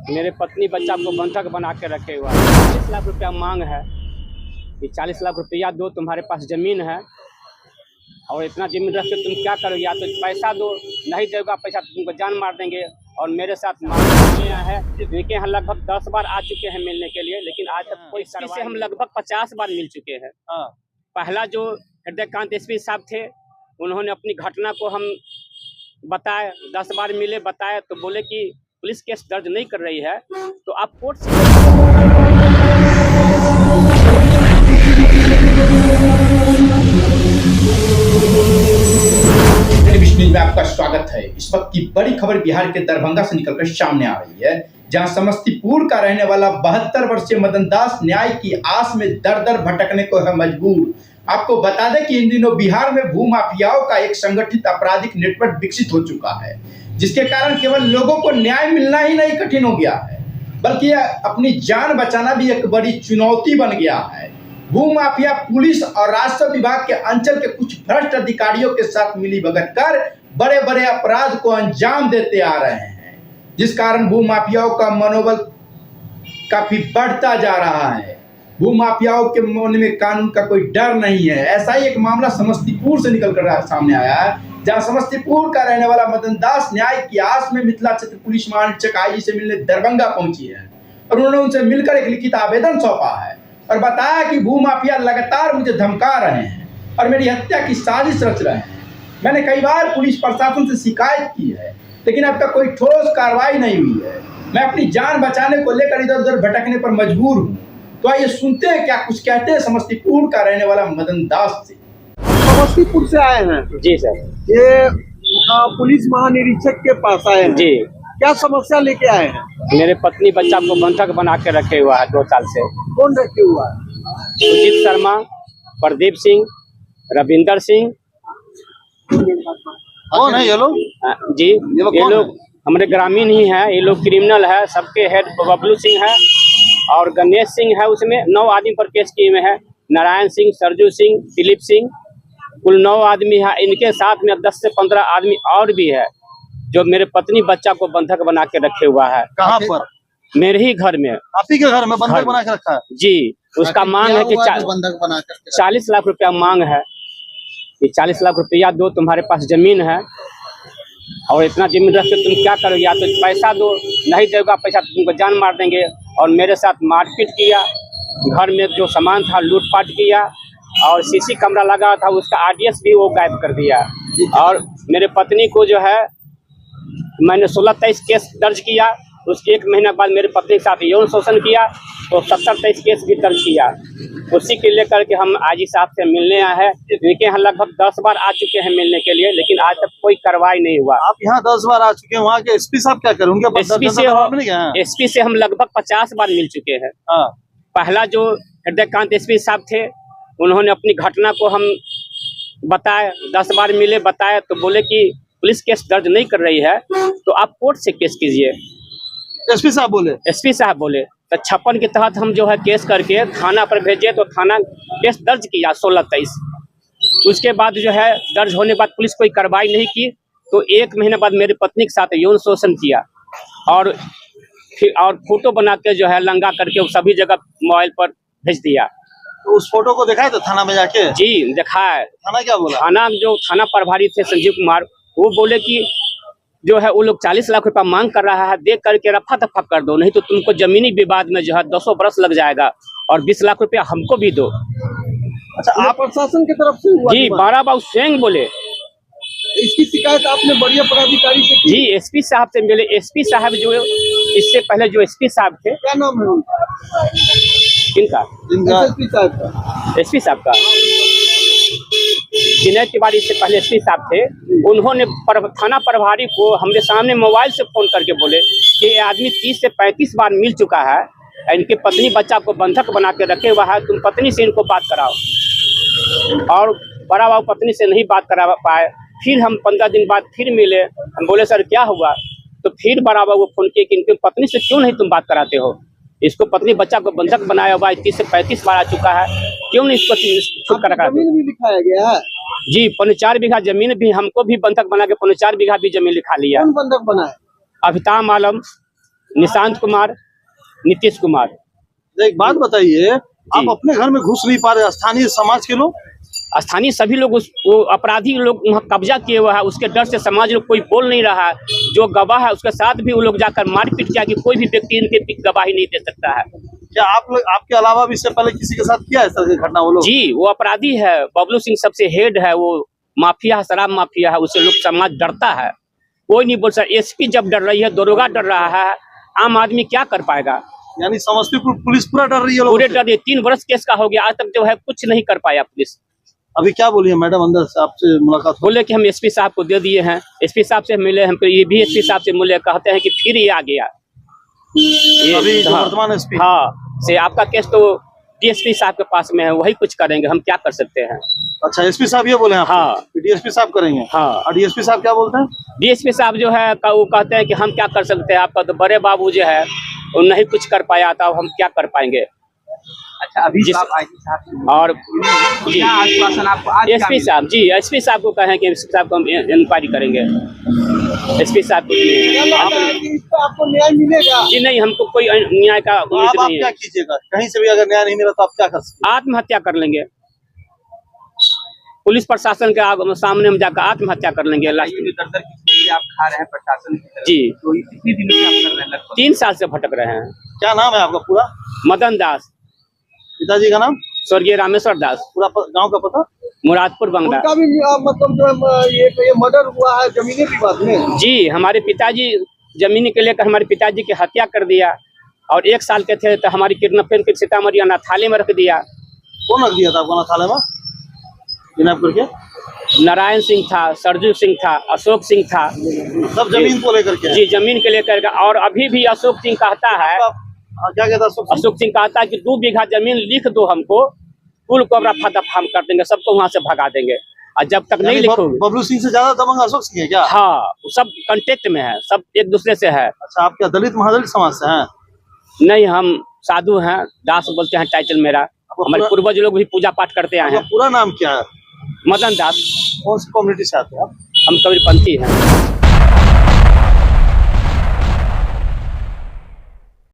मेरे पत्नी बच्चा को बंधक बना के रखे हुआ है। 40 लाख रुपया मांग है कि 40 लाख रुपया दो, तुम्हारे पास जमीन है और इतना जमीन रख के तुम क्या करोगे? या तो पैसा दो, नहीं देगा पैसा तो तुमको जान मार देंगे। और मेरे साथ मामले है, इनके यहाँ लगभग 10 बार आ चुके हैं मिलने के लिए, लेकिन आज तक कोई से हम लगभग 50 बार मिल चुके हैं। पहला जो हृदयकांत एसपी साहब थे, उन्होंने अपनी घटना को हम बताए, 10 बार मिले, बताए तो बोले कि पुलिस केस दर्ज नहीं कर रही है तो आप कोर्ट से। न्यूज़ में आपका स्वागत है। इस वक्त की बड़ी खबर बिहार के दरभंगा से निकलकर सामने आ रही है, जहां समस्तीपुर का रहने वाला 72 वर्षीय मदन दास न्याय की आस में दर दर भटकने को है मजबूर। आपको बता दें कि इन दिनों बिहार में भूमाफियाओं का एक संगठित आपराधिक नेटवर्क विकसित हो चुका है, जिसके कारण केवल लोगों को न्याय मिलना ही नहीं कठिन हो गया है, बल्कि अपनी जान बचाना भी एक बड़ी चुनौती बन गया है। भूमाफिया पुलिस और राजस्व विभाग के अंचल के कुछ भ्रष्ट अधिकारियों के साथ मिलीभगत कर बड़े बड़े अपराध को अंजाम देते आ रहे हैं, जिस कारण भूमाफियाओं का मनोबल काफी बढ़ता जा रहा है। भूमाफियाओं के मन में कानून का कोई डर नहीं है। ऐसा ही एक मामला समस्तीपुर से निकलकर सामने आया है, जहां समस्तीपुर का रहने वाला मदन दास न्याय की आस में मिथिला क्षेत्र पुलिस महानिरीक्षक आईजी से मिलने दरभंगा पहुंची है और उन्होंने उनसे मिलकर एक लिखित आवेदन सौंपा है और बताया कि भूमाफिया लगातार मुझे धमका रहे हैं और मेरी हत्या की साजिश रच रहे हैं। मैंने कई बार पुलिस प्रशासन से शिकायत की है, लेकिन अब तक कोई ठोस कार्रवाई नहीं हुई है। मैं अपनी जान बचाने को लेकर इधर उधर भटकने पर मजबूर हूँ। तो आइए सुनते हैं क्या कुछ कहते हैं समस्तीपुर का रहने वाला मदन दास से। समस्तीपुर से आए हैं? जी सर। ये पुलिस महानिरीक्षक के पास आए हैं जी। क्या समस्या लेके आए हैं? मेरे पत्नी बच्चा को बंधक बना के रखे हुआ है 2 साल से। कौन रखे हुआ है? सुजीत शर्मा, प्रदीप सिंह, रविंदर सिंह। कौन है ये लोग? जी, ये लोग हमारे ग्रामीण ही हैं। ये लोग क्रिमिनल है। सबके हेड बबलू सिंह है और गणेश सिंह है। उसमें 9 आदमी पर केस किए हुए हैं। नारायण सिंह, सरजू सिंह, दिलीप सिंह, कुल 9 आदमी है। इनके साथ में 10 से 15 आदमी और भी है, जो मेरे पत्नी बच्चा को बंधक बना के रखे हुआ है। कहाँ पर? मेरे ही घर में। आप ही के घर में बंधक बना के रखा है? जी। उसका मांग है कि 40 लाख रुपया मांग है कि 40 लाख रुपया दो, तुम्हारे पास जमीन है और इतना जमीन रख के तुम क्या करोगे? या तो पैसा दो, नहीं देगा पैसा तो तुमको जान मार देंगे। और मेरे साथ मारपीट किया, घर में जो सामान था लूटपाट किया और सीसी कैमरा लगा था उसका आरडीएक्स भी वो गायब कर दिया। और मेरे पत्नी को जो है मैंने 16-23 केस दर्ज किया। उसके 1 महीना बाद मेरे पत्नी के साथ यौन शोषण किया तो 70-23 केस भी दर्ज किया। उसी के लेकर के हम आईजी साहब से मिलने आए हैं। इनके यहाँ लगभग 10 बार आ चुके हैं मिलने के लिए, लेकिन आज तक कोई कार्रवाई नहीं हुआ। आप यहाँ 10 बार आ चुके हैं, वहाँ के एसपी साहब क्या करेंगे? एसपी से हम लगभग 50 बार मिल चुके हैं। पहला जो हृदयकांत एसपी साहब थे, उन्होंने अपनी घटना को हम बताए, 10 बार मिले, बताए तो बोले कि पुलिस केस दर्ज नहीं कर रही है तो आप कोर्ट से केस कीजिए। एसपी साहब बोले? एसपी साहब बोले तो 56 के तहत हम जो है केस करके थाना पर भेजे तो थाना केस दर्ज किया 16-23। उसके बाद जो है दर्ज होने के बाद पुलिस कोई कार्रवाई नहीं की तो 1 महीने बाद मेरी पत्नी के साथ यौन शोषण किया और फिर फोटो बना के जो है लंगा करके वो सभी जगह मोबाइल पर भेज दिया। तो उस फोटो को देखा है तो थाना में जाके? जी देखा है। थाना क्या बोला? थाना प्रभारी थे संजीव कुमार, वो बोले कि जो है वो लोग 40 लाख रुपया मांग कर रहा है, देख करके रफा दफा कर दो, नहीं तो तुमको जमीनी विवाद में जो है 200 बरस लग जाएगा और 20 लाख रुपया हमको भी दो। अच्छा, आप प्रशासन की तरफ से हुआ? जी, बारा बाबू सिंह बोले। इसकी शिकायत आपने बढ़िया पदाधिकारी से की? जी, एसपी साहब से मिले। एसपी साहब जो इससे पहले जो एसपी साहब थे, क्या नाम है उनका? किनका? एसपी साहब का विनय तिवारी से पहले एसपी साहब थे। उन्होंने थाना प्रभारी को हमने सामने मोबाइल से फोन करके बोले कि ये आदमी 30 से 35 बार मिल चुका है, इनके पत्नी बच्चा को बंधक बना के रखे हुआ है, तुम पत्नी से इनको बात कराओ। और बड़ा बाबू पत्नी से नहीं बात करा पाए। फिर हम 15 दिन बाद फिर मिले, हम बोले सर क्या हुआ? तो फिर बड़ा बाबू को फोन किए कि इनकी पत्नी से क्यों नहीं तुम बात कराते हो? इसको पत्नी बच्चा को बंधक बनाया हुआ है, 30 से 35 बार आ चुका है, क्यों नहीं इसको छुटकारा करा? जमीन भी लिखाया गया है? जी, 4 बीघा जमीन भी हमको भी बंधक बना के 4 बीघा भी जमीन लिखा लिया। कौन बंधक बनाया? अभिताम आलम, निशांत कुमार, नीतीश कुमार। एक बात बताइए, आप अपने घर में घुस नहीं पा रहे, स्थानीय समाज के लोग? स्थानीय सभी लोग वो अपराधी लोग वहाँ कब्जा किए हुआ है, उसके डर से समाज लोग कोई बोल नहीं रहा है। जो गवाह है उसके साथ भी वो लोग जाकर मारपीट किया कि कोई भी व्यक्ति इनके गवाही नहीं दे सकता है। क्या आप लोग, आपके अलावा भी इससे पहले किसी के साथ किया है इस तरह की घटना? वो लोग जी, वो अपराधी है, बबलू सिंह सबसे हेड है, वो माफिया है, शराब माफिया है, उससे लोग समाज डरता है। कोई नहीं बोल सकता। एसपी जब डर रही है, दरोगा डर रहा है, आम आदमी क्या कर पाएगा? यानी समस्तीपुर पुलिस पूरा डर रही है लोगों पूरे से? डर रही है। 3 वर्ष केस का हो गया, आज तक जो है कुछ नहीं कर पाया पुलिस। अभी क्या बोली है मैडम, अंदर से आपसे मुलाकात हुई? बोले कि हम एसपी साहब को दे दिए हैं, एसपी साहब से मिले, हमको ये भी एसपी साहब से मिले, कहते हैं कि फिर ये आ गया। अभी जो हाँ, वर्तमान एसपी? हाँ, से आपका केस तो डीएसपी साहब के पास में है, वही कुछ करेंगे, हम क्या कर सकते हैं? अच्छा, एसपी साहब ये बोले हैं? हाँ। डीएसपी साहब करेंगे? हाँ। और डीएसपी साहब क्या बोलते हैं? डीएसपी साहब जो है वो कहते हैं कि हम क्या कर सकते हैं, आपका तो बड़े बाबू जो है वो नहीं कुछ कर पाया था, हम क्या कर पाएंगे। अच्छा, अभी आप आईजी साहब से और जी क्या आश्वासन आपको आज एसपी साहब, जी एसपी साहब को कहें कि एसपी साहब को हम इंक्वायरी करेंगे। एसपी साहब आपको न्याय मिलेगा? जी नहीं, हमको कोई न्याय का तो उम्मीद आप नहीं क्या है। कीजिएगा? कहीं से भी अगर न्याय नहीं मिला तो आप क्या कर सकते? आत्महत्या कर लेंगे, पुलिस प्रशासन के सामने हम जाकर आत्महत्या कर लेंगे लास्ट में। दर की चीजें आप खा रहे हैं प्रशासन की तरफ जी, तो इतनी दिनों से आप कर रहे हैं लगभग 3 साल से भटक रहे हैं। क्या नाम है आपका पूरा? मदन दास, पिताजी का नाम? स्वर्गीय रामेश्वर दास, पूरा गांव का पता? मुरादपुर बंगला। उनका भी मतलब जो ये मर्डर हुआ है जमीनी विवाद में? जी, हमारे पिताजी जमीन के लेकर हमारे पिताजी की हत्या कर दिया, और 1 साल के थे तो हमारी किडनैपिंग के सीतामढ़ी अनाथालय में रख दिया। कौन रख दिया था आपको अनाथालय में किडनैप करके? नारायण सिंह था, सरजू सिंह था, अशोक सिंह था। सब जमीन को लेकर के? जी, जमीन के लेकर के। और अभी भी अशोक सिंह कहता है, क्या कहता है अशोक सिंह कहता है कि 2 बीघा जमीन लिख दो हमको, कुल को रफा दफा हम कर देंगे, सबको वहां से भगा देंगे। और जब तक नहीं लिखोगे। बबलू सिंह से ज्यादा दबंग अशोक सिंह है क्या? हाँ, सब कांटेक्ट में है, सब एक दूसरे से है। अच्छा, आप क्या दलित महादलित समाज से हैं? नहीं, हम साधु हैं, दास बोलते हैं टाइटल मेरा। हमारे पूर्वज लोग भी पूजा पाठ करते आए हैं। पूरा नाम क्या है? मदन दास। कौन सी कम्युनिटी से आते हैं आप? हम कबीरपंथी हैं।